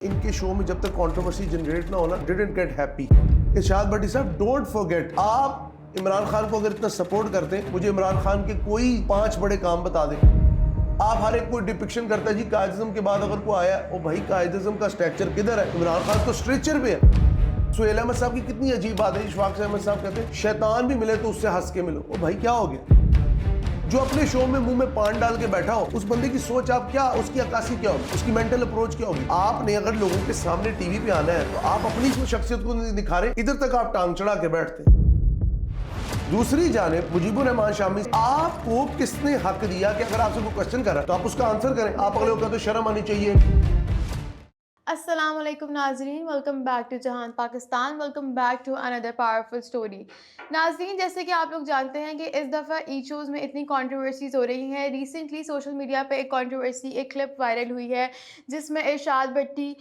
ان کے شو میں جب تک کنٹروورسی جنریٹ نہ ہونا ڈیڈنٹ گیٹ ہیپی. ارشاد بھٹی صاحب ڈونٹ فرگیٹ, آپ عمران خان کو اگر اتنا سپورٹ کرتے ہیں, مجھے عمران خان کے کوئی 5 بڑے کام بتا دیں. آپ ہر ایک کوئی ڈپکشن کرتا ہے جی قائد اعظم کے بعد اگر کوئی آیا, او بھائی قائد اعظم کا اسٹرکچر کدھر ہے؟ عمران خان تو اسٹریچر پہ ہے. سہیل احمد صاحب کی کتنی عجیب بات ہے, اشفاق احمد صاحب کہتے ہیں شیطان بھی ملے تو اس سے ہنس کے ملو. او بھائی کیا ہو گیا؟ جو اپنے شو میں منہ میں پان ڈال کے بیٹھا ہو, اس بندے کی سوچ آپ کیا, اس کی عکاسی کیا ہوگی, اس کی مینٹل اپروچ کیا ہوگی؟ آپ نے اگر لوگوں کے سامنے ٹی وی پہ آنا ہے تو آپ اپنی شخصیت کو نہیں دکھا رہے, ادھر تک آپ ٹانگ چڑھا کے بیٹھتے ہیں. دوسری جانب مجیب الرحمان شامی, آپ کو کس نے حق دیا کہ اگر آپ سے کوئی کوشچن کر رہا ہے تو آپ اس کا آنسر کریں؟ آپ اگلے کو کہتے ہیں شرم آنی چاہیے. السلام علیکم ناظرین, welcome back to Jahan Pakistan, welcome back to اندر پاورفل سٹوری. ناظرین, جیسے کہ آپ لوگ جانتے ہیں کہ اس دفعہ ای شوز میں اتنی کنٹروورسیز ہو رہی ہیں. ریسنٹلی سوشل میڈیا پہ ایک کنٹروورسی, ایک کلپ وائرل ہوئی ہے جس میں ارشاد بھٹی,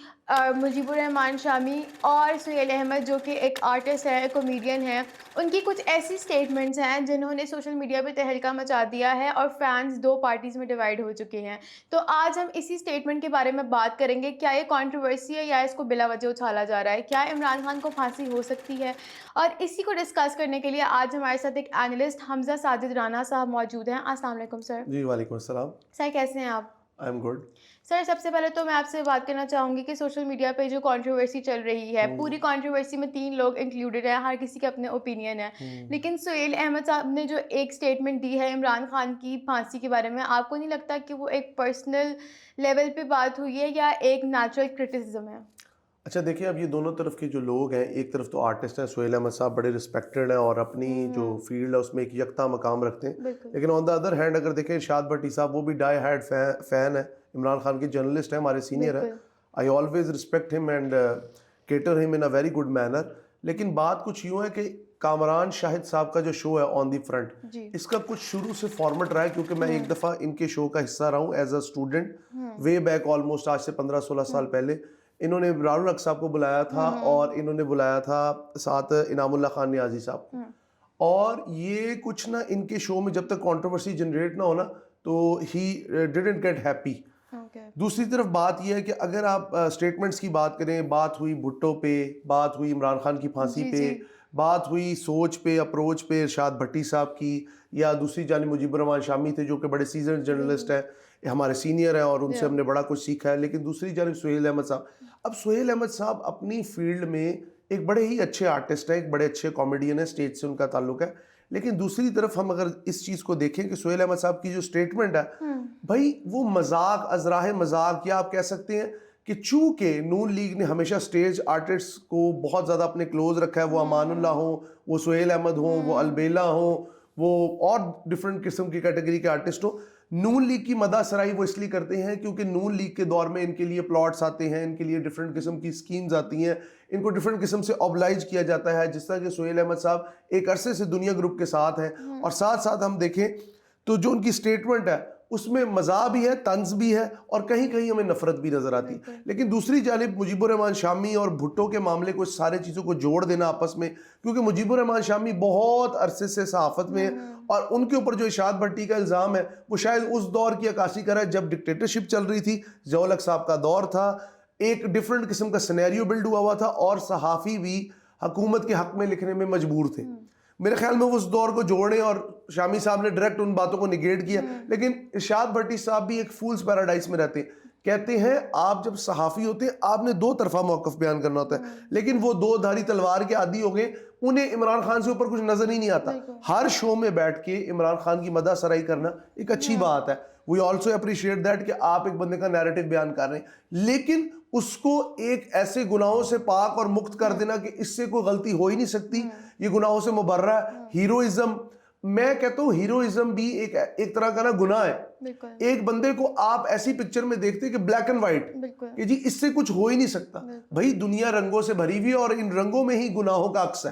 مجیب الرحمان شامی اور سہیل احمد جو کہ ایک آرٹسٹ ہے, کامیڈین ہے, ان کی کچھ ایسی سٹیٹمنٹس ہیں جنہوں نے سوشل میڈیا پہ تہلکہ مچا دیا ہے اور فینس 2 پارٹیز میں ڈیوائیڈ ہو چکے ہیں. تو آج ہم اسی سٹیٹمنٹ کے بارے میں بات کریں گے. کیا یہ کنٹروورسی ہے یا اس کو بلا وجہ اچھالا جا رہا ہے؟ کیا عمران خان کو پھانسی ہو سکتی ہے؟ اور اسی کو ڈسکس کرنے کے لیے آج ہمارے ساتھ ایک اینالسٹ حمزہ ساجد رانا صاحب موجود ہیں. السلام علیکم سر. جی وعلیکم السلام. سر کیسے ہیں آپ؟ I am good. سر سب سے پہلے تو میں آپ سے بات کرنا چاہوں گی کہ سوشل میڈیا پہ جو کنٹروورسی چل رہی ہے, پوری کنٹروورسی میں 3 لوگ انکلوڈیڈ ہیں, ہر کسی کے اپنے اوپینین ہیں, لیکن سہیل احمد صاحب نے جو ایک سٹیٹمنٹ دی ہے عمران خان کی پھانسی کے بارے میں, آپ کو نہیں لگتا کہ وہ ایک پرسنل لیول پہ بات ہوئی ہے یا ایک نیچرل کرٹیسزم ہے؟ اچھا دیکھیں, اب یہ دونوں طرف کے جو لوگ ہیں, ایک طرف تو آرٹسٹ ہیں, سہیل احمد صاحب بڑے رسپیکٹڈ ہیں اور اپنی جو فیلڈ ہے اس میں ایک یکتا مقام رکھتے ہیں, لیکن آن دا ادر ہینڈ اگر دیکھیں ارشاد بھٹی صاحب, وہ بھی ڈائی ہارڈ فین ہے, عمران خان کے جرنلسٹ ہیں, ہمارے سینئر ہیں. آئی آلویز رسپیکٹ ہم اینڈ کیٹر ہم ان اے ویری گڈ مینر. لیکن بات کچھ یوں ہے کہ کامران شاہد صاحب کا جو شو ہے آن دی فرنٹ, اس کا کچھ شروع سے فارمیٹ رہا ہے, کیونکہ میں ایک دفعہ ان کے شو کا حصہ رہا ہوں as a student, way back almost آج سے 15-16 سال پہلے. انہوں نے ابرار الحق صاحب کو بلایا تھا اور انہوں نے بلایا تھا ساتھ انعام اللہ خان نیازی صاحب کو, اور یہ کچھ نہ ان کے شو میں جب تک کنٹروورسی جنریٹ نہ ہونا تو ہی ڈیڈنٹ گیٹ ہیپی. دوسری طرف بات یہ ہے کہ اگر آپ اسٹیٹمنٹس کی بات کریں, بات ہوئی بھٹو پہ, بات ہوئی عمران خان کی پھانسی پہ, بات ہوئی سوچ پہ, اپروچ پہ ارشاد بھٹی صاحب کی, یا دوسری جانب مجیب الرحمان شامی تھے جو کہ بڑے سیزنڈ جرنلسٹ ہیں, ہمارے سینئر ہیں اور ان سے ہم نے بڑا کچھ سیکھا ہے. لیکن دوسری جانب سہیل احمد صاحب, اب سہیل احمد صاحب اپنی فیلڈ میں ایک بڑے ہی اچھے آرٹسٹ ہیں, ایک بڑے اچھے کامیڈین ہیں, اسٹیج سے ان کا تعلق ہے. لیکن دوسری طرف ہم اگر اس چیز کو دیکھیں کہ سہیل احمد صاحب کی جو اسٹیٹمنٹ ہے بھائی, وہ مذاق, ازراہ مذاق, یا آپ کہہ سکتے ہیں کہ چونکہ نون لیگ نے ہمیشہ اسٹیج آرٹسٹ کو بہت زیادہ اپنے کلوز رکھا ہے, وہ امان اللہ ہوں, وہ سہیل احمد ہوں, وہ البیلا ہوں, وہ اور ڈفرینٹ قسم کی کیٹیگری کے آرٹسٹ ہوں, نون لیگ کی مدح سرائی وہ اس لیے کرتے ہیں کیونکہ نون لیگ کے دور میں ان کے لیے پلاٹس آتے ہیں, ان کے لیے ڈفرینٹ قسم کی اسکیمز آتی ہیں, ان کو ڈفرینٹ قسم سے اوبلائج کیا جاتا ہے. جس طرح کہ سہیل احمد صاحب ایک عرصے سے دنیا گروپ کے ساتھ ہیں, اور ساتھ ساتھ ہم دیکھیں تو جو ان کی اسٹیٹمنٹ ہے اس میں مزاح بھی ہے, طنز بھی ہے, اور کہیں کہیں ہمیں نفرت بھی نظر آتی ہے. لیکن دوسری جانب مجیب الرحمان شامی اور بھٹو کے معاملے کو, سارے چیزوں کو جوڑ دینا آپس میں, کیونکہ مجیب الرحمان شامی بہت عرصے سے صحافت میں ہیں, اور ان کے اوپر جو ارشاد بھٹی کا الزام ہے وہ شاید اس دور کی عکاسی کر رہا ہے جب ڈکٹیٹرشپ چل رہی تھی, ضیاء الحق صاحب کا دور تھا, ایک ڈفرینٹ قسم کا سینیریو بلڈ ہوا تھا, اور صحافی بھی حکومت کے حق میں لکھنے میں مجبور تھے. میرے خیال میں وہ اس دور کو جوڑیں, اور شامی صاحب نے ڈائریکٹ ان باتوں کو نگیٹ کیا. لیکن ارشاد بھٹی صاحب بھی ایک فولز پیراڈائز میں رہتے ہیں, کہتے ہیں آپ جب صحافی ہوتے ہیں آپ نے 2 طرفہ موقف بیان کرنا ہوتا ہے, لیکن وہ 2 دھاری تلوار کے عادی ہو گئے, انہیں عمران خان سے اوپر کچھ نظر ہی نہیں آتا. ہر شو میں بیٹھ کے عمران خان کی مدح سرائی کرنا ایک اچھی بات ہے, وی آلسو اپریشیٹ دیٹ کہ آپ ایک بندے کا نیریٹو بیان کر رہے ہیں, لیکن اس کو ایک ایسے گناہوں سے پاک اور مکت کر دینا کہ اس سے کوئی غلطی ہو ہی نہیں سکتی, یہ گناہوں سے مبرہ ہے. ہیروئزم, میں کہتا ہوں ہیروئزم بھی ایک طرح کا نا گناہ ہے. ایک بندے کو آپ ایسی پکچر میں دیکھتے ہیں کہ بلیک اینڈ وائٹ, کہ جی اس سے کچھ ہو ہی نہیں سکتا. بھائی دنیا رنگوں سے بھری ہوئی ہے, اور ان رنگوں میں ہی گناہوں کا عکس ہے.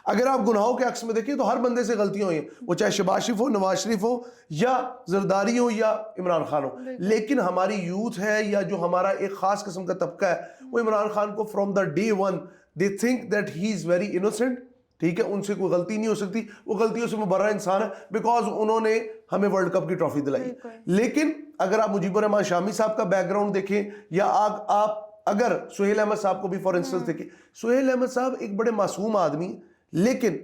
اگر آپ گناہوں کے عکس میں دیکھیں تو ہر بندے سے غلطیاں ہوئی ہیں, وہ چاہے شہباز شریف ہو, نواز شریف ہو, یا زرداری ہو, یا عمران خان ہو. لیکن ہماری یوتھ ہے, یا جو ہمارا ایک خاص قسم کا طبقہ ہے, وہ عمران خان کو from the day one they think that he is very innocent. ٹھیک ہے, ان سے کوئی غلطی نہیں ہو سکتی, وہ غلطیوں سے مبرہ انسان ہے, بیکاز انہوں نے ہمیں ورلڈ کپ کی ٹرافی دلائی. لیکن اگر آپ مجیب الرحمان شامی صاحب کا بیک گراؤنڈ دیکھیں, یا آپ اگر سہیل احمد صاحب کو بھی فار انسٹنس دیکھیں, سہیل احمد صاحب ایک بڑے معصوم آدمی, لیکن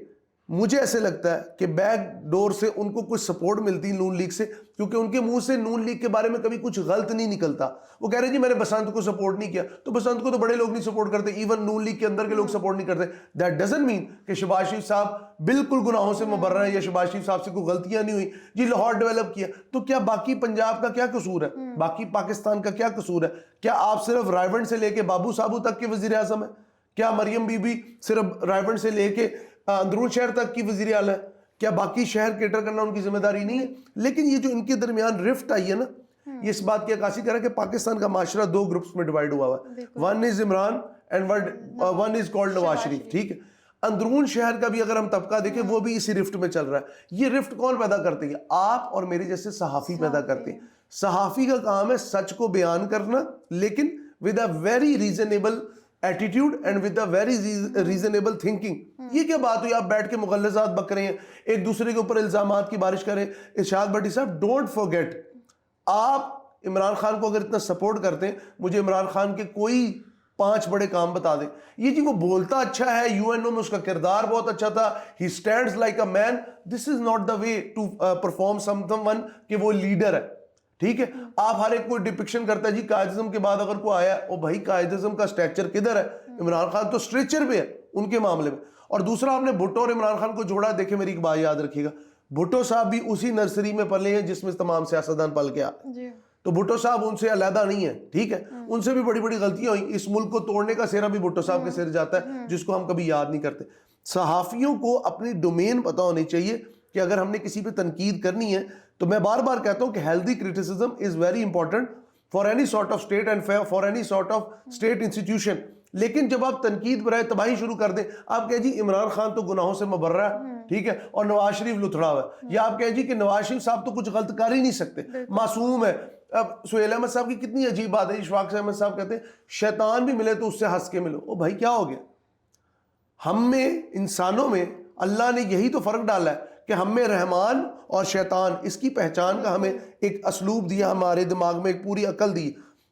مجھے ایسے لگتا ہے کہ بیک ڈور سے ان کو کچھ سپورٹ ملتی نون لیگ سے, کیونکہ ان کے منہ سے نون لیگ کے بارے میں کبھی کچھ غلط نہیں نکلتا. وہ کہہ رہے جی میں نے بسنت کو سپورٹ نہیں کیا, تو بسنت کو تو بڑے لوگ نہیں سپورٹ کرتے, ایون نون لیگ کے اندر کے لوگ سپورٹ نہیں کرتے. دیٹ ڈزنٹ مین کہ شہباز شریف صاحب بالکل گناہوں سے مبرہ ہیں یا شہباز شریف صاحب سے کوئی غلطیاں نہیں ہوئی. جی لاہور ڈیولپ کیا, تو کیا باقی پنجاب کا کیا قصور ہے, باقی پاکستان کا کیا قصور ہے؟ کیا آپ صرف رائیونڈ سے لے کے بابو صابو تک کے وزیر اعظم ہیں؟ کیا مریم بی بی صرف رائیونڈ سے لے کے اندرون شہر تک کی وزیر اعلیٰ ہے؟ کیا باقی شہر کیٹر کرنا ان کی ذمہ داری نہیں ہے؟ لیکن یہ جو ان کے درمیان رفٹ آئی ہے نا, یہ اس بات کی عکاسی کر رہا ہے کہ پاکستان کا معاشرہ دو گروپس میں ڈیوائیڈ ہوا ہوا ہے. One is Imran and one is called Nawaz Sharif. ٹھیک ہے, اندرون شہر کا بھی اگر ہم طبقہ دیکھیں وہ بھی اسی رفٹ میں چل رہا ہے. یہ رفٹ کون پیدا کرتے ہیں؟ آپ اور میرے جیسے صحافی پیدا کرتے ہیں. صحافی کا کام ہے سچ کو بیان کرنا, لیکن with a very reasonable attitude and with a very reasonable thinking. یہ کیا بات ہوئی آپ بیٹھ کے مغلظات بک رہے ہیں, ایک دوسرے کے اوپر الزامات کی بارش کریں. ارشاد بھٹی صاحب ڈونٹ فورگیٹ, آپ عمران خان کو اگر اتنا سپورٹ کرتے ہیں, مجھے عمران خان کے کوئی 5 بڑے کام بتا دیں. یہ جی وہ بولتا اچھا ہے, یو این او میں اس کا کردار بہت اچھا تھا, he stands like a man, this is not the way to perform someone کہ وہ لیڈر ہے. ٹھیک ہے, آپ ہر ایک کوئی ڈپکشن کرتا ہے جی قائد اعظم کے بعد اگر کوئی آیا, او بھائی قائد اعظم کا اسٹریچر کدھر ہے؟ عمران خان تو اسٹریچر پہ ہے ان کے معاملے میں. اور دوسرا آپ نے بھٹو اور عمران خان کو جوڑا, دیکھیں میری ایک بات یاد رکھیے گا, بھٹو صاحب بھی اسی نرسری میں پلے ہیں جس میں تمام سیاستدان پل کے آ, تو بھٹو صاحب ان سے علیحدہ نہیں ہے. ٹھیک ہے, ان سے بھی بڑی بڑی غلطیاں ہوئی. اس ملک کو توڑنے کا سہرا بھی بھٹو صاحب کے سر جاتا ہے, جس کو ہم کبھی یاد نہیں کرتے. صحافیوں کو اپنی ڈومین پتہ ہونی چاہیے کہ اگر ہم نے کسی پہ تنقید کرنی ہے, تو میں بار بار کہتا ہوں کہ healthy criticism is very important for any sort of state and for any sort of state institution. لیکن جب آپ تنقید برائے تباہی شروع کر دیں, آپ کہیں جی عمران خان تو گناہوں سے مبرہ ہے, ٹھیک ہے, اور نواز شریف لتھڑا ہوا ہے, یا آپ کہیں جی کہ نواز شریف صاحب تو کچھ غلط کر ہی نہیں سکتے, معصوم ہے. اب سہیل احمد صاحب کی کتنی عجیب بات ہے, اشفاق احمد صاحب کہتے ہیں شیطان بھی ملے تو اس سے ہنس کے ملو. او بھائی کیا ہو گیا؟ ہم میں انسانوں میں اللہ نے یہی تو فرق ڈالا ہے کہ ہم میں رحمان اور شیطان, اس کی پہچان کا ہمیں ایک اسلوب دیا, ہمارے دماغ میں ایک پوری عقل دی.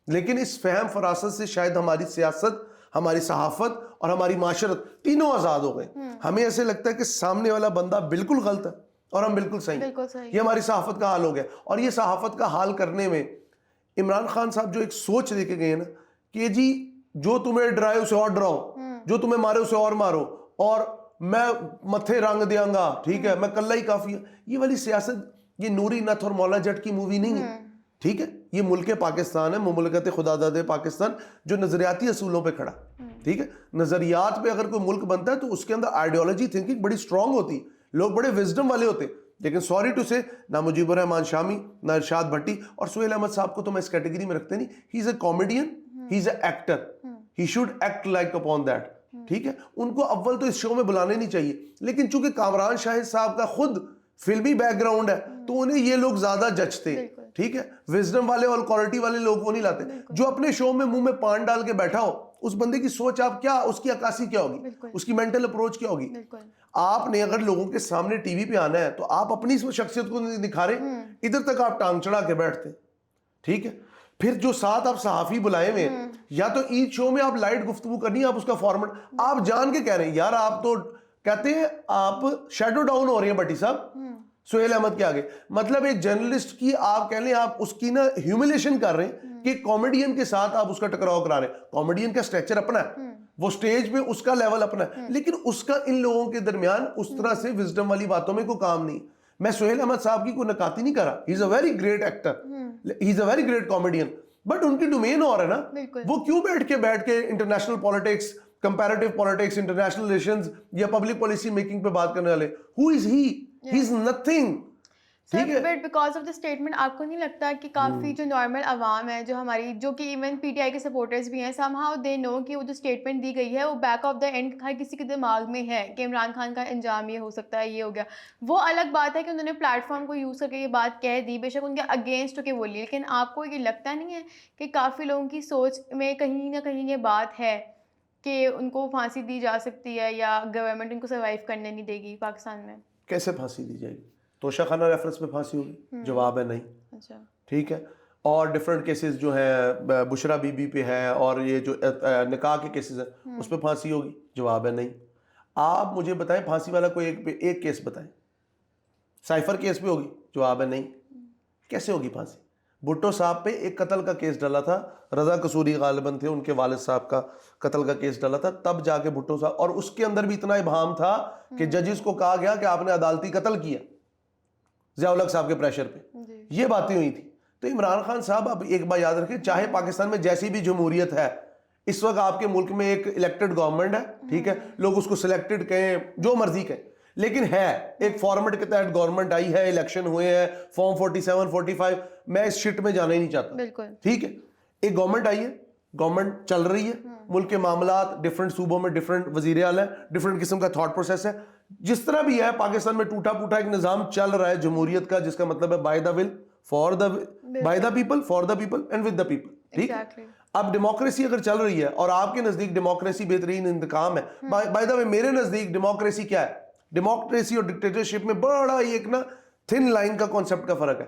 لیکن اس فہم فراست سے شاید ہماری سیاست, ہماری صحافت اور ہماری معاشرت تینوں آزاد ہو گئے. ہمیں ایسے لگتا ہے کہ سامنے والا بندہ بالکل غلط ہے اور ہم بالکل صحیح. یہ ہماری صحافت کا حال ہو گیا. اور یہ صحافت کا حال کرنے میں عمران خان صاحب جو ایک سوچ لے کے گئے نا کہ جی جو تمہیں ڈرائے اسے اور ڈراؤ, جو تمہیں مارے اسے اور مارو, اور میں متھے رنگ دیاں گا, ٹھیک ہے, میں کلہ ہی کافی ہوں. یہ والی سیاست یہ نوری نتھ اور مولا جٹ کی مووی نہیں ہے. ٹھیک ہے, یہ ملک پاکستان ہے, مملکت خدا داد پاکستان, جو نظریاتی اصولوں پہ کھڑا. ٹھیک ہے, نظریات پہ اگر کوئی ملک بنتا ہے تو اس کے اندر آئیڈیالوجی تھنکنگ بڑی اسٹرانگ ہوتی ہے, لوگ بڑے وزڈم والے ہوتے ہیں. لیکن سوری ٹو سے, نہ مجیب الرحمان شامی, نہ ارشاد بھٹی اور سہیل احمد صاحب کو تو میں اس کیٹیگری میں رکھتے نہیں. He is a comedian, he is a actor, he should act like upon that. ٹھیک ہے, ان کو اول تو اس شو میں بلانے نہیں چاہیے. لیکن چونکہ کامران شاہد صاحب کا خود فلمی بیک گراؤنڈ ہے تو انہیں یہ لوگ زیادہ جچتے. ٹھیک ہے, وزڈم والے اور کوالٹی والے لوگ وہ نہیں لاتے. جو اپنے شو میں منہ میں پان ڈال کے بیٹھا ہو, اس بندے کی سوچ آپ کیا, اس کی عکاسی کیا ہوگی, اس کی مینٹل اپروچ کیا ہوگی. آپ نے اگر لوگوں کے سامنے ٹی وی پہ آنا ہے تو آپ اپنی شخصیت کو نکھارے, ادھر تک آپ ٹانگ چڑھا کے بیٹھتے. ٹھیک ہے, پھر جو ساتھ آپ صحافی بلائے ہوئے, یا تو عید شو میں آپ لائٹ گفتگو کرنی ہے, آپ اس کا فارمیٹ آپ جان کے کہہ رہے ہیں یار, آپ تو کہتے ہیں آپ شیڈو ڈاؤن ہو رہے ہیں بٹی صاحب سہیل احمد کے آگے. مطلب ایک جرنلسٹ کی آپ کہہ لیں آپ اس کی نا ہیوملیشن کر رہے ہیں کہ کامیڈین کے ساتھ آپ اس کا ٹکراؤ کرا رہے ہیں. کامیڈین کا اسٹریچر اپنا ہے, وہ سٹیج پہ اس کا لیول اپنا ہے, لیکن اس کا ان لوگوں کے درمیان اس طرح سے وزڈم والی باتوں میں کوئی کام نہیں. میں سہیل احمد صاحب کی کوئی نکاتی نہیں کرا, he is a very great actor, he is a very great comedian, but ان کی ڈومین اور ہے نا, وہ کیوں بیٹھ کے international politics, comparative politics, international relations یا پبلک پالیسی میکنگ پہ بات کرنے والے. Who is he is nothing. But because of the statement آپ کو نہیں لگتا کہ کافی جو نارمل عوام ہے, جو ہماری, جو کہ ایون پی ٹی آئی کے سپورٹرز بھی ہیں, سم ہاؤ دے نو کہ وہ جو اسٹیٹمنٹ دی گئی ہے وہ بیک آف دا اینڈ ہر کسی کے دماغ میں ہے کہ عمران خان کا انجام یہ ہو سکتا ہے, یہ ہو گیا. وہ الگ بات ہے کہ انہوں نے پلیٹ فارم کو یوز کر کے یہ بات کہہ دی, بے شک ان کے اگینسٹ ہو کے بولی, لیکن آپ کو یہ لگتا نہیں ہے کہ کافی لوگوں کی سوچ میں کہیں نہ کہیں یہ بات ہے کہ ان کو پھانسی دی جا سکتی ہے یا گورنمنٹ ان کو سروائیو کرنے نہیں دے گی پاکستان میں؟ کیسے پھانسی دی جائے گی؟ توشہ خانہ ریفرنس پہ پھانسی ہوگی؟ جواب ہے نہیں. اچھا, ٹھیک ہے, اور ڈفرینٹ کیسز جو ہیں بشرا بی بی پہ ہے اور یہ جو نکاح کے کیسز ہیں اس پہ پھانسی ہوگی؟ جواب ہے نہیں. آپ مجھے بتائیں پھانسی والا کوئی ایک کیس بتائیں. سائفر کیس پہ ہوگی؟ جواب ہے نہیں. کیسے ہوگی پھانسی؟ بھٹو صاحب پہ ایک قتل کا کیس ڈالا تھا, رضا قصوری غالباً تھے, ان کے والد صاحب کا قتل کا کیس ڈالا تھا, تب جا کے بھٹو صاحب, اور اس کے اندر بھی اتنا ابہام تھا کہ ججز کو کہا گیا کہ آپ نے عدالتی قتل کیا ضیاء الحق صاحب کے پریشر پہ. یہ باتیں ہوئی تھی. تو عمران خان صاحب اب ایک بات یاد رکھیں, چاہے پاکستان میں جیسی بھی جمہوریت ہے, اس وقت آپ کے ملک میں ایک الیکٹڈ گورنمنٹ ہے, ٹھیک ہے, لوگ اس کو سلیکٹڈ کہیں جو مرضی کہیں, لیکن ہے ایک فارمیٹ کے تحت گورنمنٹ آئی ہے, الیکشن ہوئے ہیں, فارم 47 45, میں اس شٹ میں جانا ہی نہیں چاہتا, بالکل ٹھیک ہے. ایک گورنمنٹ آئی ہے, گورنمنٹ چل رہی ہے, ملک کے معاملات ڈفرینٹ صوبوں میں ڈفرینٹ وزیر اعلیٰ ہیں, ڈفرینٹ قسم کا تھاٹ پروسیس ہے. جس طرح بھی ہے پاکستان میں ٹوٹا پوٹا ایک نظام چل رہا ہے جمہوریت کا, جس کا مطلب ہے by the will for the, by the people for the people and with the people, ٹھیک ہے. اب ڈیموکریسی اگر چل رہی ہے اور آپ کے نزدیک ڈیموکریسی بہترین انتقام ہے, بائی دا وے میرے نزدیک ڈیموکریسی کیا ہے؟ ڈیموکریسی اور ڈکٹیٹرشپ میں بڑا ایک نا تھن لائن کا کانسیپٹ کا فرق ہے.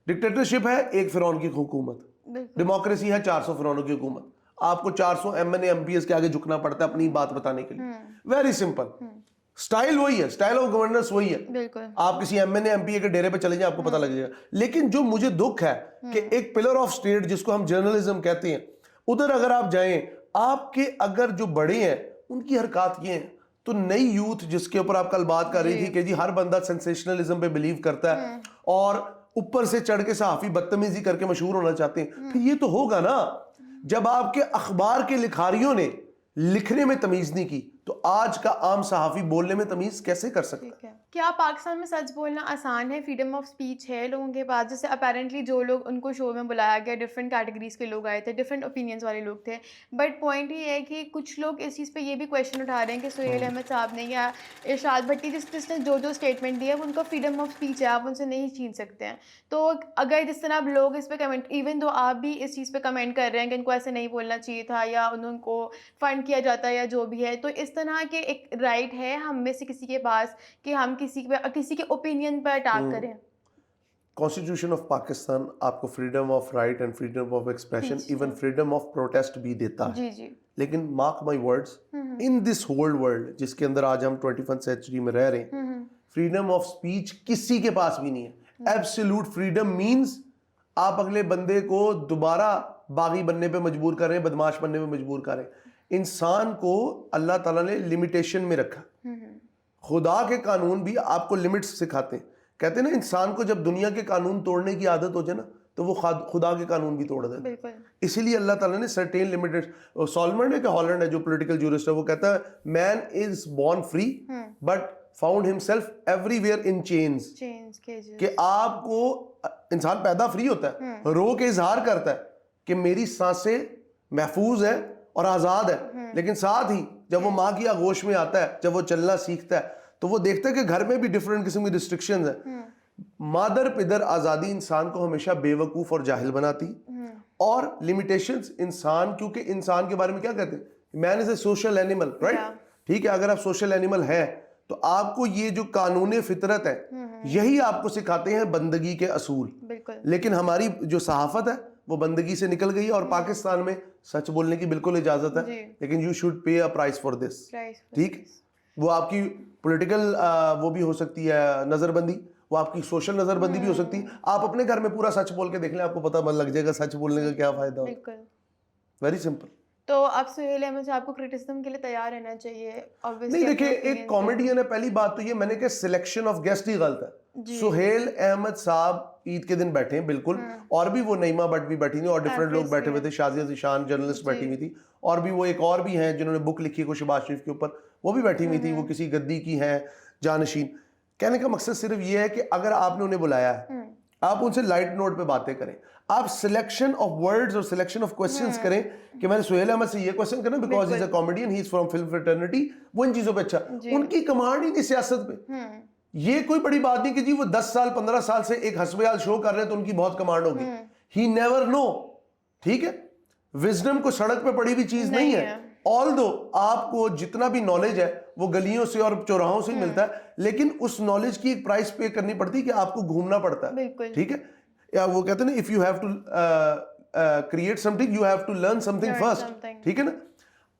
ڈکٹیٹرشپ ہے ایک فرعون کی حکومت, ڈیموکریسی ہے 400 فرعونوں کی حکومت. آپ کو 400 M N A M P S کے آگے جھکنا پڑتا ہے اپنی بات بتانے کے لیے. ویری سمپل, سٹائل وہی ہے, سٹائل آف گورننس وہی ہے. آپ کسی M N A M P A کے ڈیرے پہ چلے جائیں آپ کو پتہ لگ جائے گا. لیکن جو مجھے دکھ ہے کہ ایک پلر آف سٹیٹ جس کو ہم جرنلزم کہتے ہیں, ادھر اگر آپ جائیں, آپ کے اگر جو بڑے ہیں ان کی حرکات یہ ہیں, تو نئی یوتھ جس کے اوپر آپ کل بات کر رہی تھی کہ جی ہر بندہ سینسیشنلزم پہ بلیو کرتا ہے اور اوپر سے چڑھ کے صحافی بدتمیزی کر کے مشہور ہونا چاہتے ہیں, پھر یہ تو ہوگا نا جب آپ کے اخبار کے لکھاریوں نے لکھنے میں تمیز نہیں کی, تو آج کا عام صحافی بولنے میں تمیز کیسے کر سکتا ہے؟ کیا پاکستان میں سچ بولنا آسان ہے؟ فریڈم آف سپیچ ہے لوگوں کے پاس؟ جیسے اپیرنٹلی جو لوگ ان کو شو میں بلایا گیا, ڈفرینٹ کیٹیگریز کے لوگ آئے تھے, ڈفرینٹ اوپینینس والے لوگ تھے, بٹ پوائنٹ یہ ہے کہ کچھ لوگ اس چیز پہ یہ بھی کویشچن اٹھا رہے ہیں کہ سہیل احمد صاحب نے یا ارشاد بھٹی جس نے جو اسٹیٹمنٹ دیا ہے ان کا فریڈم آف سپیچ ہے, آپ ان سے نہیں چھین سکتے ہیں. تو اگر جس طرح اب لوگ اس پہ کمنٹ, ایون دو آپ بھی اس چیز پہ کمنٹ کر رہے ہیں کہ ان کو ایسے نہیں بولنا چاہیے تھا یا ان کو فنڈ کیا جاتا ہے یا جو بھی ہے, تو اس طرح کے ایک رائٹ ہے ہم میں سے کسی کے پاس کہ ہم کسی کے اوپینین پر اٹیک کریں؟ کانسٹیٹیوشن آف پاکستان آپ کو freedom of right and freedom of expression, even freedom of protest بھی دیتا ہے. جی جی. لیکن mark my words, in this whole world جس کے اندر آج ہم 21 سینچری میں رہ رہے ہیں, فریڈم آف اسپیچ کسی کے پاس بھی نہیں ہے. ایبسولوٹ فریڈم مینز آپ اگلے بندے کو دوبارہ باغی بننے پہ مجبور کر رہے ہیں, بدماش بننے پہ مجبور کر رہے ہیں. انسان کو اللہ تعالیٰ نے لمیٹیشن میں رکھا. خدا کے قانون بھی آپ کو لمٹس سکھاتے ہیں. کہتے ہیں نا انسان کو جب دنیا کے قانون توڑنے کی عادت ہو جائے نا تو وہ خدا کے قانون بھی توڑ دیتا ہے. اسی لیے اللہ تعالیٰ نے سرٹین لمیٹڈ, سالمنڈ ہے کہ ہالینڈ ہے جو پولیٹیکل جورسٹ ہے, وہ کہتا ہے man is born free but found himself everywhere in chains. کہ آپ کو انسان پیدا فری ہوتا ہے, رو کے اظہار کرتا ہے کہ میری سانسیں محفوظ ہیں اور آزاد ہے, لیکن ساتھ ہی جب وہ ماں کی آغوش میں آتا ہے, جب وہ چلنا سیکھتا ہے, تو وہ دیکھتا ہے کہ گھر میں بھی ڈفرینٹ قسم کی ریسٹرکشنز ہیں. مادر پدر آزادی انسان کو ہمیشہ بے وقوف اور جاہل بناتی, اور لمیٹیشنز انسان, کیونکہ انسان کے بارے میں کیا کہتے ہیں, مین از اے سوشل اینیمل, رائٹ, ٹھیک ہے. اگر آپ سوشل اینیمل ہیں تو آپ کو یہ جو قانون فطرت ہے یہی آپ کو سکھاتے ہیں بندگی کے اصول. لیکن ہماری جو صحافت ہے وہ بندگی سے نکل گئی, اور پاکستان میں سچ بولنے کی بالکل اجازت ہے, لیکن you should pay a price for this, ٹھیک. وہ آپ کی پولیٹیکل وہ بھی ہو سکتی ہے نظر بندی, وہ آپ کی سوشل نظر بندی بھی ہو سکتی ہے. آپ اپنے گھر میں پورا سچ بول کے دیکھ لیں, آپ کو پتہ لگ جائے گا سچ بولنے کا کیا فائدہ ہو. Very simple. تو اب سہیل احمد صاحب کو کرٹیسزم کے لیے تیار رہنا چاہیے. نہیں دیکھیں, ایک کامیڈین ہے, پہلی بات تو یہ میں نے کہا سلیکشن آف گیسٹ ہی غلط ہے. سہیل احمد صاحب عید کے دن بیٹھے ہیں بالکل, اور بھی وہ نعیمہ بٹ بھی بیٹھی تھی, اور ڈفرینٹ لوگ بیٹھے ہوئے تھے, شازیہ ذیشان جرنلسٹ بیٹھی ہوئی تھی, اور بھی وہ ایک اور بھی ہیں جنہوں نے بک لکھی ہے شہباز شریف کے اوپر, وہ بھی بیٹھی ہوئی تھی, وہ کسی گدی کی ہیں جانشین. کہنے کا مقصد صرف یہ ہے کہ اگر آپ نے انہیں بلایا ہے, آپ ان سے لائٹ نوٹ پہ باتیں کریں, آپ سلیکشن آف ورڈز اور سلیکشن آف کوسچنز کریں کہ میں نے سہیل احمد سے یہ کوسچن کرنا because he is a comedian, he is from film fraternity, وہ ان چیزوں پہ اچھا. ان کی کمانڈ ہی نہیں سیاست پہ. یہ کوئی بڑی بات نہیں کہ جی وہ 10 سال 15 سال سے ایک حسب حال شو کر رہے ہیں تو ان کی بہت کمانڈ ہوگی. ہی نیور نو, ٹھیک ہے. وزڈم کو سڑک پہ پڑی ہوئی چیز نہیں ہے. آل دو آپ کو جتنا بھی نالج ہے وہ گلیوں سے اور چوراہوں سے ہی ملتا ہے, لیکن اس نالج کی ایک پرائس پے کرنی پڑتی ہے کہ آپ کو گھومنا پڑتا ہے, ٹھیک ہے. یا وہ کہتے ہیں نا if you have to create something you have to learn something first. ٹھیک ہے نا.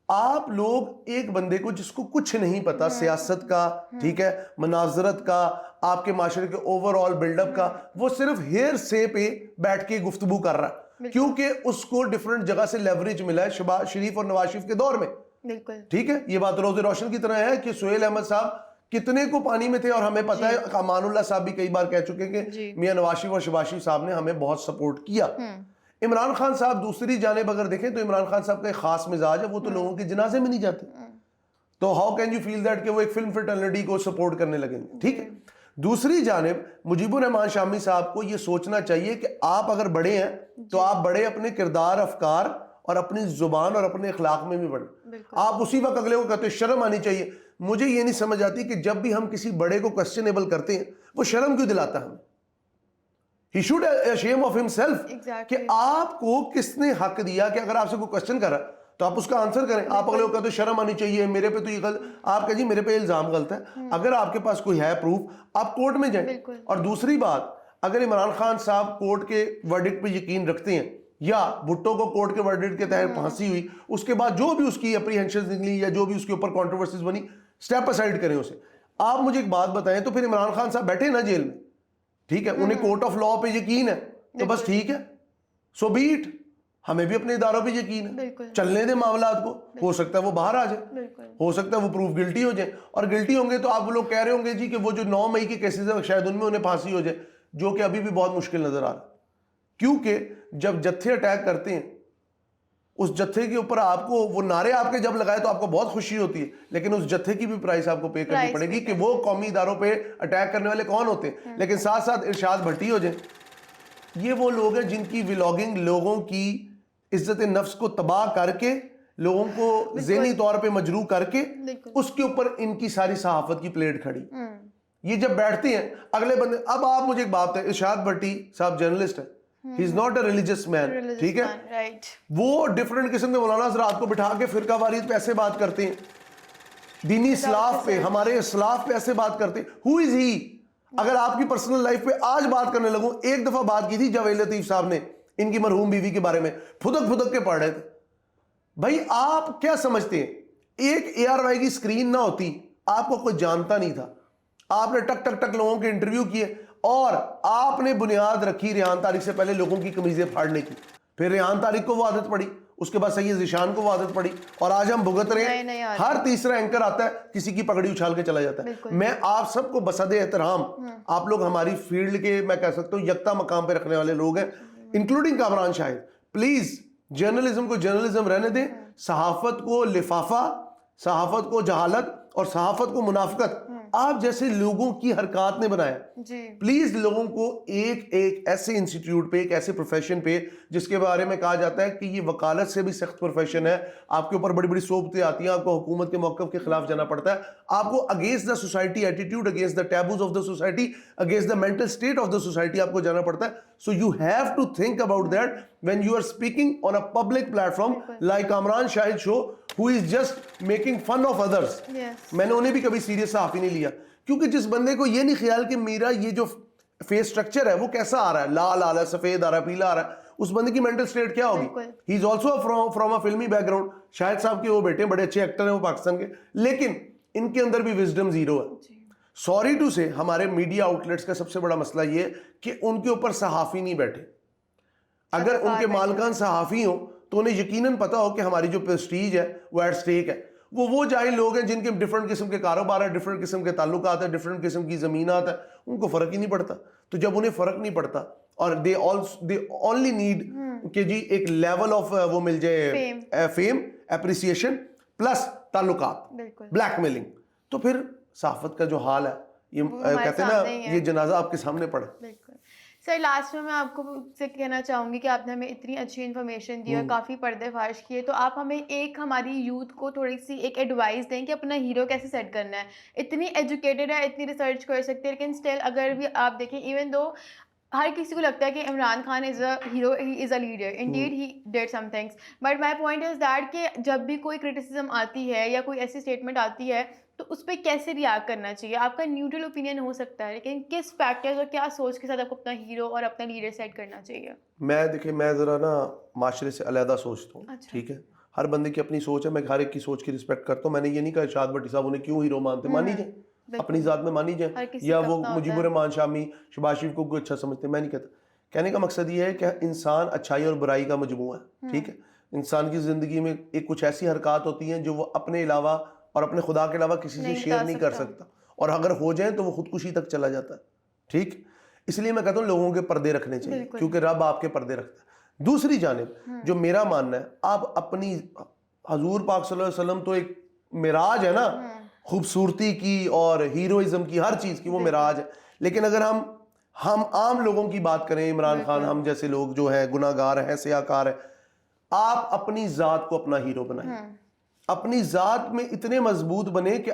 آپ لوگ ایک بندے کو جس کو کچھ نہیں پتا سیاست کا, ٹھیک ہے, مناظرت کا, آپ کے معاشرے کے اوور آل بلڈ اپ کا, وہ صرف ہیئر سے پہ بیٹھ کے گفتگو کر رہا ہے کیونکہ اس کو ڈفرنٹ جگہ سے لیوریج ملا ہے شہباز شریف اور نواز شریف کے دور میں. بالکل ٹھیک ہے, یہ بات روز روشن کی طرح ہے کہ سہیل احمد صاحب کتنے کو پانی میں تھے, اور ہمیں پتہ ہے امان اللہ صاحب بھی کئی بار کہہ چکے ہیں کہ میاں نواز شریف اور شہباز شریف صاحب نے ہمیں بہت سپورٹ کیا. عمران خان صاحب دوسری جانب اگر دیکھیں تو عمران خان صاحب کا ایک خاص مزاج ہے, وہ تو لوگوں کے جنازے میں نہیں جاتے, تو how can you feel that کہ وہ ایک فلم فرٹرنیٹی کو سپورٹ کرنے لگیں گے. ٹھیک ہے. دوسری جانب مجیب الرحمان شامی صاحب کو یہ سوچنا چاہیے کہ آپ اگر بڑے ہیں تو آپ بڑے اپنے کردار, افکار اور اپنی زبان اور اپنے اخلاق میں بھی بڑھیں. آپ اسی وقت اگلے کو کہتے ہیں شرم آنی چاہیے. مجھے یہ نہیں سمجھ آتی کہ جب بھی ہم کسی بڑے کو کوسچنیبل کرتے ہیں وہ شرم کیوں دلاتا ہے ہمیں. He should shame of himself کہ آپ کو کس نے حق دیا کہ اگر آپ سے کوئی کوسچن کر رہا ہے تو آپ اس کا آنسر کریں. آپ اگلے کو کہتے ہیں شرم آنی چاہیے, میرے پہ تو یہ غلط, آپ کہہ جی میرے پہ الزام غلط ہے, اگر آپ کے پاس کوئی ہے پروف آپ کورٹ میں جائیں. اور دوسری بات, اگر عمران خان صاحب کورٹ کے ورڈکٹ پہ یقین رکھتے ہیں یا بھٹو کو کورٹ کے ورڈکٹ کے تحت پھانسی ہوئی, اس کے بعد جو بھی اس کی اپریہنشنز نکلی یا جو بھی اس کے اوپر کنٹروورسیز بنی, اسٹیپ اسائڈ کریں اسے. آپ مجھے ایک بات بتائیں, تو پھر عمران خان صاحب بیٹھے نا جیل میں, ٹھیک ہے, انہیں کورٹ آف لا پہ یقین ہے تو بس ٹھیک ہے, سو بیٹ. ہمیں بھی اپنے اداروں پہ یقین ہے, چلنے دیں معاملات کو, ہو سکتا ہے وہ باہر آ جائے, ہو سکتا ہے وہ پروف گلٹی ہو جائے, اور گلٹی ہوں گے تو آپ لوگ کہہ رہے ہوں گے جی کہ وہ جو 9 مئی کے کیسز ہیں شاید ان میں انہیں پھانسی ہو جائے, جو کہ ابھی بھی بہت مشکل نظر آ رہا ہے. کیونکہ جب جتھے اٹیک کرتے ہیں اس جتھے کے اوپر آپ کو وہ نعرے آپ کے جب لگائے تو آپ کو بہت خوشی ہوتی ہے, لیکن اس جتھے کی بھی پرائس آپ کو پے کرنی پڑے گی کہ وہ قومی اداروں پہ اٹیک کرنے والے کون ہوتے ہیں. لیکن ساتھ ساتھ ارشاد بھٹی ہو جائیں, یہ وہ لوگ ہیں جن کی ولاگنگ لوگوں کی عزت نفس کو تباہ کر کے, لوگوں کو ذہنی طور پہ مجروح کر کے, اس کے اوپر ان کی ساری صحافت کی پلیٹ کھڑی. یہ جب بیٹھتے ہیں اگلے بندے, اب آپ مجھے ایک بات ہے, ارشاد بھٹی صاحب جرنلسٹ ہے, ہی از ناٹ اے ریلیجس مین, ٹھیک ہے, وہ ڈفرنٹ قسم کے مولانا حضرات کو بٹھا کے فرقہ واریت پہ ایسے بات کرتے ہیں, دینی اسلاف پہ, ہمارے اسلاف پہ ایسے بات کرتے ہیں. ہو از ہی؟ اگر آپ کی پرسنل لائف پہ آج بات کرنے لگوں, ایک دفعہ بات کی تھی جاوید لطیف صاحب نے ان کی مرحوم بیوی کے بارے میں, پھدک کے پڑھ رہے تھے. بھائی آپ کیا سمجھتے ہیں, ایک ARY کی سکرین نہ ہوتی, آپ کو کوئی جانتا نہیں تھا, آپ نے ٹک ٹک ٹک لوگوں کے انٹرویو کیے, اور آپ نے بنیاد رکھی ریحان طارق سے پہلے لوگوں کی قمیضیں پھاڑنے کی, پھر ریحان طارق کو وہ عادت پڑی, اس کے بعد سید ذیشان کو وہ عادت پڑی, اور آج ہم بھگت رہے ہیں. ہر تیسرا اینکر آتا ہے کسی کی پگڑی اچھال کے چلا جاتا ہے. میں آپ سب کو بصد احترام, آپ لوگ ہماری فیلڈ کے میں کہہ سکتا ہوں یکتا مقام پہ رکھنے والے لوگ ہیں, including Kamran Shahid. Please journalism کو جرنلزم رہنے دیں, صحافت کو لفافہ, صحافت کو جہالت اور صحافت کو منافقت آپ جیسے لوگوں کی حرکات نے بنایا. پلیز لوگوں کو ایک ایسے انسٹیٹیوٹ پہ, ایک ایسے پروفیشن پہ جس کے بارے میں کہا جاتا ہے کہ یہ وکالت سے بھی سخت پروفیشن ہے, آپ کے اوپر بڑی بڑی صوبتیں آتی ہیں, آپ کو حکومت کے موقف کے خلاف جانا پڑتا ہے, آپ کو against the society attitude, against the taboos of the society, against the mental state of the society آپ کو جانا پڑتا ہے. So you have to think about that when you are speaking on a public platform like Kamran Shahid show who is just making fun of others. میں نے انہیں بھی کبھی سیریس صحافی نہیں لیا, کیونکہ جس بندے کو یہ نہیں خیال کہ میرا یہ جو فیس سٹرکچر ہے وہ کیسا آ رہا ہے, لال آ رہا ہے, سفید آ رہا ہے, پیلا آ رہا ہے, اس بندے کی مینٹل سٹیٹ کیا ہوگی. ہی از آلسو فرام اے فلمی بیک گراؤنڈ. شاہد صاحب کے وہ بیٹے بڑے اچھے ایکٹر ہیں وہ پاکستان کے, لیکن ان کے اندر بھی وزڈم زیرو ہے. سوری ٹو سے ہمارے میڈیا آؤٹ لیٹس کا سب سے بڑا مسئلہ یہ کہ ان کے اوپر صحافی نہیں بیٹھے. اگر ان کے مالکان صحافی ہوں تو انہیں یقیناً پتا ہو کہ ہماری جو پریسٹیج ہے وہ ایٹ سٹیک ہے. وہ جاہل لوگ ہیں جن کے ڈفرنٹ قسم کے کاروبار ہیں, ڈفرنٹ قسم کے تعلقات ہیں, ڈفرنٹ قسم کی زمینات ہیں, ان کو فرق ہی نہیں پڑتا. تو جب انہیں فرق نہیں پڑتا اور دے اونلی نیڈ کہ جی ایک لیول آف وہ مل جائے, فیم, اپریسیشن پلس تعلقات, بلیک میلنگ, تو پھر صحافت کا جو حال ہے یہ کہتے ہیں نا یہ جنازہ آپ کے سامنے پڑا. سر لاسٹ میں آپ کو سے کہنا چاہوں گی کہ آپ نے ہمیں اتنی اچھی انفارمیشن دی اور کافی پردے فاش کیے, تو آپ ہمیں ایک ہماری یوتھ کو تھوڑی سی ایک ایڈوائس دیں کہ اپنا ہیرو کیسے سیٹ کرنا ہے. اتنی ایجوکیٹڈ ہے, اتنی ریسرچ کر سکتے ہیں, لیکن اسٹل اگر بھی آپ دیکھیں ایون دو ہر کسی کو لگتا ہے کہ Imran Khan is a hero, he is a leader, indeed he did some things, but my point is that کہ جب بھی کوئی کرٹیسزم آتی ہے یا کوئی ایسی اسٹیٹمنٹ آتی ہے تو اس پہ کیسے ریئیکٹ کرنا چاہیے. آپ کا نیوٹرل اوپینین ہو سکتا ہے, لیکن کس فیکٹرز اور کیا سوچ کے ساتھ آپ کو اپنا ہیرو اور اپنا لیڈر سیٹ کرنا چاہیے؟ میں دیکھیں, میں ذرا نا معاشرے سے علیحدہ سوچتا ہوں. اچھا. ٹھیک ہے, ہر بندے کی اپنی سوچ ہے, میں ہر ایک کی سوچ کی رسپیکٹ کرتا ہوں. میں نے یہ نہیں کہا ارشاد بھٹی صاحب انہیں کیوں ہیرو مانتے, مانی جائیں اپنی ذات میں, مانی جائیں, یا وہ مجیب الرحمان شامی شہباز شریف کو اچھا سمجھتے ہیں, میں نہیں کہتا. کہنے کا مقصد یہ ہے کہ انسان اچھائی اور برائی کا مجموعہ ہے. ٹھیک ہے, انسان کی زندگی میں ایک کچھ ایسی حرکات ہوتی ہیں جو وہ اپنے علاوہ اور اپنے خدا کے علاوہ کسی سے شیئر نہیں کر سکتا, اور اگر ہو جائیں تو وہ خودکشی تک چلا جاتا ہے. ٹھیک, اس لیے میں کہتا ہوں لوگوں کے پردے رکھنے چاہیے, کیونکہ رب آپ کے پردے رکھتا ہے. دوسری جانب جو میرا ماننا ہے, آپ اپنی حضور پاک صلی اللہ علیہ وسلم تو ایک معراج ہے نا, خوبصورتی کی اور ہیروئزم کی, ہر چیز کی وہ معراج ہے. لیکن اگر ہم عام لوگوں کی بات کریں, عمران خان ہم جیسے لوگ جو ہیں گناہ گار ہیں, سیاہ کار ہیں, آپ اپنی ذات کو اپنا ہیرو بنائیں. اپنی ذات میں اتنے مضبوط بنے کہ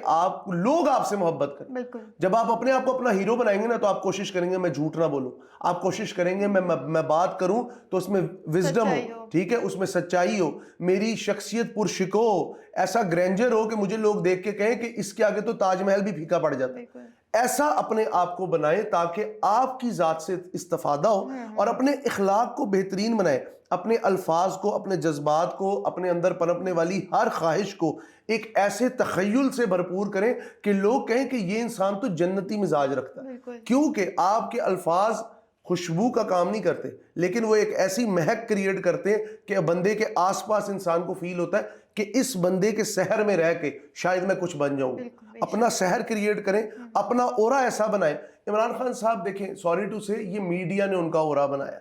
لوگ آپ سے محبت کریں. جب آپ اپنے آپ کو اپنا ہیرو بنائیں گے نا, تو آپ کوشش کریں گے میں جھوٹ نہ بولوں, آپ کوشش کریں گے میں بات کروں تو اس میں وزڈم ہو, ٹھیک ہے, اس میں سچائی ہو, میری شخصیت پرشکو ہو, ایسا گرینجر ہو کہ مجھے لوگ دیکھ کے کہیں کہ اس کے آگے تو تاج محل بھی پھیکا پڑ جاتا ہے. ایسا اپنے آپ کو بنائیں تاکہ آپ کی ذات سے استفادہ ہو, اور اپنے اخلاق کو بہترین بنائیں, اپنے الفاظ کو, اپنے جذبات کو, اپنے اندر پنپنے والی ہر خواہش کو ایک ایسے تخیل سے بھرپور کریں کہ لوگ کہیں کہ یہ انسان تو جنتی مزاج رکھتا ہے. کیونکہ آپ کے الفاظ خوشبو کا کام نہیں کرتے, لیکن وہ ایک ایسی مہک کریٹ کرتے ہیں کہ بندے کے آس پاس انسان کو فیل ہوتا ہے کہ اس بندے کے سحر میں رہ کے شاید میں کچھ بن جاؤں. اپنا سحر کریٹ کریں, اپنا اورا ایسا بنائیں. عمران خان صاحب دیکھیں, سوری ٹو سے, یہ میڈیا نے ان کا اورا بنایا.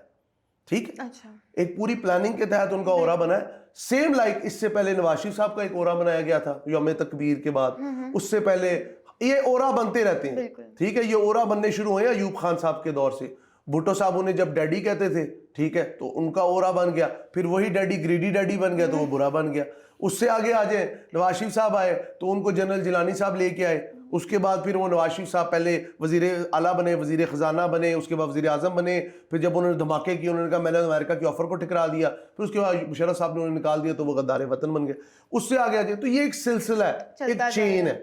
ٹھیک ہے, ایک پوری پلاننگ کے تحت ان کا اورا بنا ہے. سیم لائک اس سے پہلے نواز شریف صاحب کا ایک اورا بنایا گیا تھا یوم تکبیر کے بعد, اس سے پہلے یہ اورا بنتے رہتے ہیں. ٹھیک ہے, یہ اورا بننے شروع ہوئے ایوب خان صاحب کے دور سے. بھٹو صاحب انہیں جب ڈیڈی کہتے تھے, ٹھیک ہے, تو ان کا اورا بن گیا. پھر وہی ڈیڈی گریڈی ڈیڈی بن گیا تو وہ برا بن گیا. اس سے آگے آ جائیں, نواز شریف صاحب آئے تو ان کو جنرل جیلانی صاحب لے کے آئے. اس کے بعد پھر وہ نواز شریف صاحب پہلے وزیر اعلیٰ بنے, وزیر خزانہ بنے, اس کے بعد وزیر اعظم بنے. پھر جب انہوں نے دھماکے کیے, انہوں نے کہا میں نے امریکہ کی آفر کو ٹھکرا دیا. پھر اس کے بعد مشرف صاحب نے انہیں نکال دیا تو وہ غدار وطن بن گئے. اس سے آگے آ جائے تو یہ ایک سلسلہ ہے, ایک چین ہے.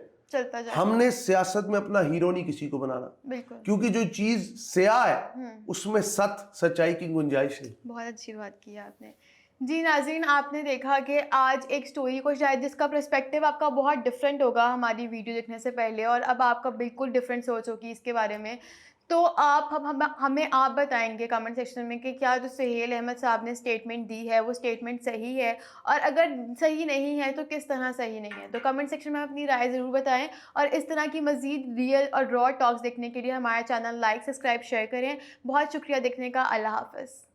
ہم نے سیاست میں اپنا ہیرو نہیں کسی کو بنانا, کیونکہ جو چیز سیاہ ہے اس میں سچائی کی گنجائش نہیں. بہت اچھی بات کی آپ نے. جی ناظرین, آپ نے دیکھا کہ آج ایک سٹوری کو شاید جس کا پرسپیکٹیو آپ کا بہت ڈفرینٹ ہوگا ہماری ویڈیو دیکھنے سے پہلے, اور اب آپ کا بالکل ڈفرینٹ سوچ ہوگی اس کے بارے میں. تو آپ ہمیں آپ بتائیں گے کمنٹ سیکشن میں کہ کیا جو سہیل احمد صاحب نے اسٹیٹمنٹ دی ہے وہ اسٹیٹمنٹ صحیح ہے, اور اگر صحیح نہیں ہے تو کس طرح صحیح نہیں ہے. تو کمنٹ سیکشن میں اپنی رائے ضرور بتائیں, اور اس طرح کی مزید ریئل اور را ٹاکس دیکھنے کے لیے ہمارا چینل لائک, سبسکرائب, شیئر کریں. بہت شکریہ دیکھنے کا. اللہ حافظ.